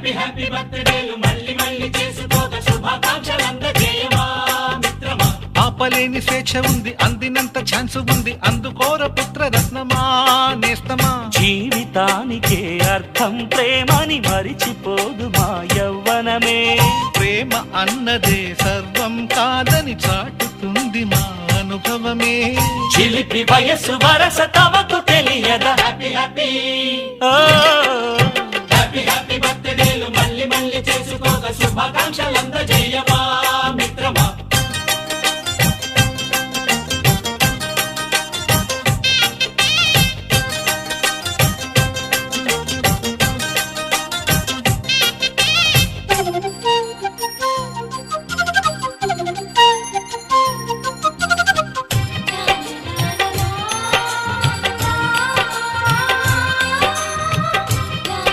Happy happy బర్త్డేలు మళ్ళీ మళ్ళీ చేసుకోక శుభాకాంక్షలందజేయమా మిత్రమా. ఆపలేని స్వేచ్ఛ ఉంది, అందినంత ఛాన్స్ ఉంది, అందుకోర పుత్రరత్నమా నేస్తమా. జీవితానికే అర్థం ప్రేమని మరిచిపోదు మా యవ్వనమే. ప్రేమ అన్నదే సర్వం కాదని చాటుతుంది మా అనుభవమే. చిలిపి వయస్సు వరస తమకు తెలియదా. హ్యాపీ హ్యాపీ ఓ